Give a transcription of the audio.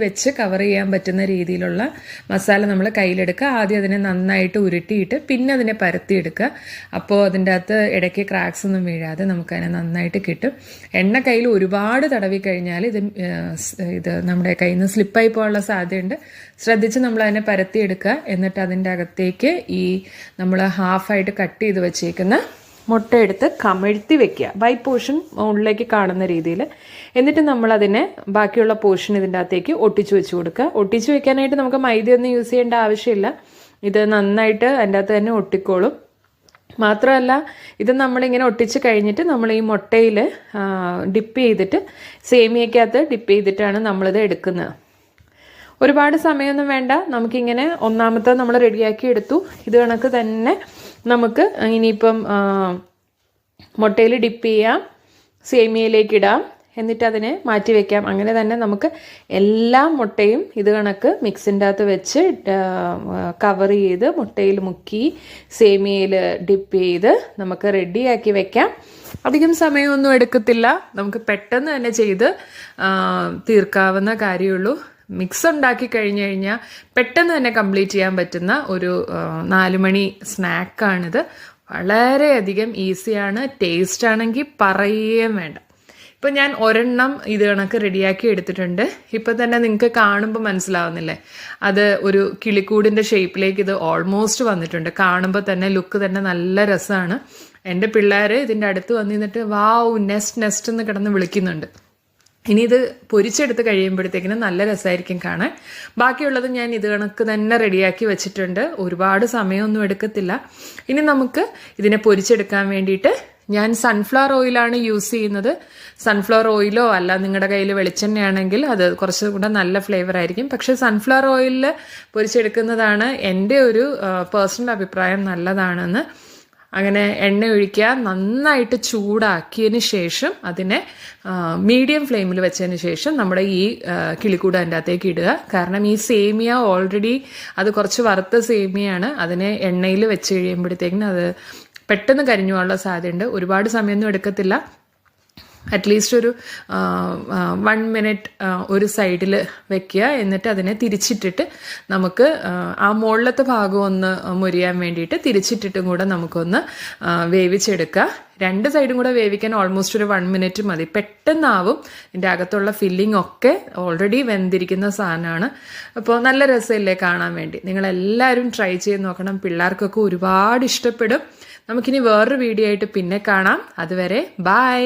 വെച്ച് കവർ ചെയ്യാൻ പറ്റുന്ന രീതിയിലുള്ള മസാല നമ്മൾ കയ്യിലെടുക്കുക. ആദ്യം അതിനെ നന്നായിട്ട് ഉരുട്ടിയിട്ട് പിന്നെ അതിനെ പരത്തിയെടുക്കുക. അപ്പോൾ അതിൻ്റെ അകത്ത് ഇടയ്ക്ക് ക്രാക്സ് ഒന്നും വീഴാതെ നമുക്കതിനെ നന്നായിട്ട് കിട്ടും. എണ്ണ കയ്യിൽ ഒരുപാട് തടവി കഴിഞ്ഞാൽ ഇത് നമ്മുടെ കയ്യിൽ നിന്ന് സ്ലിപ്പായി പോകാനുള്ള സാധ്യതയുണ്ട്. ശ്രദ്ധിച്ച് നമ്മൾ അതിനെ പരത്തിയെടുക്കുക. എന്നിട്ട് അതിൻ്റെ അകത്തേക്ക് ഈ നമ്മൾ ഹാഫായിട്ട് കട്ട് ചെയ്ത് വെച്ചേക്കുന്ന മുട്ട എടുത്ത് കമഴ്ത്തി വെക്കുക, വൈറ്റ് പോർഷൻ ഉള്ളിലേക്ക് കാണുന്ന രീതിയിൽ. എന്നിട്ട് നമ്മളതിനെ ബാക്കിയുള്ള പോർഷൻ ഇതിൻ്റെ അകത്തേക്ക് ഒട്ടിച്ചു വെച്ച് കൊടുക്കുക. ഒട്ടിച്ചു വെക്കാനായിട്ട് നമുക്ക് മൈദയൊന്നും യൂസ് ചെയ്യേണ്ട ആവശ്യമില്ല. ഇത് നന്നായിട്ട് അതിൻ്റെ അകത്ത് തന്നെ ഒട്ടിക്കോളും. മാത്രമല്ല ഇത് നമ്മളിങ്ങനെ ഒട്ടിച്ച് കഴിഞ്ഞിട്ട് നമ്മൾ ഈ മുട്ടയിൽ ഡിപ്പ് ചെയ്തിട്ട് സേമിയക്കകത്ത് ഡിപ്പ് ചെയ്തിട്ടാണ് നമ്മളിത് എടുക്കുന്നത്. ഒരുപാട് സമയമൊന്നും വേണ്ട. നമുക്കിങ്ങനെ ഒന്നാമത്തെ നമ്മൾ റെഡിയാക്കി എടുത്തു. ഇത് കണക്ക് തന്നെ നമുക്ക് ഇനിയിപ്പം മുട്ടയിൽ ഡിപ്പ് ചെയ്യാം, സേമിയയിലേക്ക് ഇടാം, എന്നിട്ട് അതിനെ മാറ്റി വയ്ക്കാം. അങ്ങനെ തന്നെ നമുക്ക് എല്ലാ മുട്ടയും ഇത് കണക്ക് മിക്സിൻ്റെ അകത്ത് വെച്ച് കവർ ചെയ്ത് മുട്ടയിൽ മുക്കി സേമിയയിൽ ഡിപ്പ് ചെയ്ത് നമുക്ക് റെഡിയാക്കി വെക്കാം. അധികം സമയമൊന്നും എടുക്കത്തില്ല. നമുക്ക് പെട്ടെന്ന് തന്നെ ചെയ്ത് തീർക്കാവുന്ന കാര്യമുള്ളൂ. മിക്സ് ഉണ്ടാക്കി കഴിഞ്ഞ് കഴിഞ്ഞാൽ പെട്ടെന്ന് തന്നെ കംപ്ലീറ്റ് ചെയ്യാൻ പറ്റുന്ന ഒരു 4 മണി സ്നാക്കാണിത്. വളരെയധികം ഈസിയാണ്. ടേസ്റ്റ് ആണെങ്കിൽ പറയുകയും വേണ്ട. ഇപ്പം ഞാൻ ഒരെണ്ണം ഇത് കണക്ക് റെഡിയാക്കി എടുത്തിട്ടുണ്ട്. ഇപ്പം തന്നെ നിങ്ങൾക്ക് കാണുമ്പോൾ മനസ്സിലാവുന്നില്ലേ, അത് ഒരു കിളിക്കൂടിൻ്റെ ഷേപ്പിലേക്ക് ഇത് ഓൾമോസ്റ്റ് വന്നിട്ടുണ്ട്. കാണുമ്പോൾ തന്നെ ലുക്ക് തന്നെ നല്ല രസമാണ്. എൻ്റെ പിള്ളേർ ഇതിൻ്റെ അടുത്ത് വന്നിരുന്നിട്ട് വാവ് നെസ്റ്റ് എന്ന് കിടന്ന് വിളിക്കുന്നുണ്ട്. ഇനി ഇത് പൊരിച്ചെടുത്ത് കഴിയുമ്പോഴത്തേക്കിനും നല്ല രസമായിരിക്കും കാണാൻ. ബാക്കിയുള്ളത് ഞാൻ ഇത് കണക്ക് തന്നെ റെഡിയാക്കി വെച്ചിട്ടുണ്ട്. ഒരുപാട് സമയമൊന്നും എടുക്കത്തില്ല. ഇനി നമുക്ക് ഇതിനെ പൊരിച്ചെടുക്കാൻ വേണ്ടിയിട്ട് ഞാൻ സൺഫ്ലവർ ഓയിലാണ് യൂസ് ചെയ്യുന്നത്. സൺഫ്ലവർ ഓയിലോ അല്ല നിങ്ങളുടെ കയ്യിൽ വെളിച്ചെണ്ണയാണെങ്കിൽ അത് കുറച്ചും കൂടെ നല്ല ഫ്ലേവർ ആയിരിക്കും. പക്ഷേ സൺഫ്ലവർ ഓയിലിൽ പൊരിച്ചെടുക്കുന്നതാണ് എൻ്റെ ഒരു പേഴ്സണൽ അഭിപ്രായം നല്ലതാണെന്ന്. അങ്ങനെ എണ്ണ ഒഴിക്കുക, നന്നായിട്ട് ചൂടാക്കിയതിന് ശേഷം അതിനെ മീഡിയം ഫ്ലെയിമിൽ വെച്ചതിന് ശേഷം നമ്മുടെ ഈ കിളിക്കൂട് അതിൻ്റെ അകത്തേക്ക് ഇടുക. കാരണം ഈ സേമിയ ഓൾറെഡി അത് കുറച്ച് വറുത്ത സേമിയാണ്. അതിനെ എണ്ണയിൽ വെച്ച് കഴിയുമ്പോഴത്തേക്കിനും അത് പെട്ടെന്ന് കരിഞ്ഞു പോകാനുള്ള സാധ്യതയുണ്ട്. ഒരുപാട് സമയമൊന്നും എടുക്കത്തില്ല. അറ്റ്ലീസ്റ്റ് ഒരു 1 മിനിറ്റ് ഒരു സൈഡിൽ വെക്കുക. എന്നിട്ട് അതിനെ തിരിച്ചിട്ടിട്ട് നമുക്ക് ആ മുകളിലത്തെ ഭാഗം ഒന്ന് മുരിയാൻ വേണ്ടിയിട്ട് തിരിച്ചിട്ടിട്ടും കൂടെ നമുക്കൊന്ന് വേവിച്ചെടുക്കുക. 2 സൈഡും കൂടെ വേവിക്കാൻ ഓൾമോസ്റ്റ് ഒരു 1 മിനിറ്റ് മതി. പെട്ടെന്നാവും. ഇതിൻ്റെ അകത്തുള്ള ഫില്ലിംഗ് ഒക്കെ ഓൾറെഡി വെന്തിരിക്കുന്ന സാധനമാണ്. അപ്പോൾ നല്ല രസമില്ലേ കാണാൻ വേണ്ടി. നിങ്ങളെല്ലാവരും ട്രൈ ചെയ്ത് നോക്കണം. പിള്ളേർക്കൊക്കെ ഒരുപാട് ഇഷ്ടപ്പെടും. നമുക്കിനി വേറൊരു വീഡിയോ ആയിട്ട് പിന്നെ കാണാം. അതുവരെ ബൈ.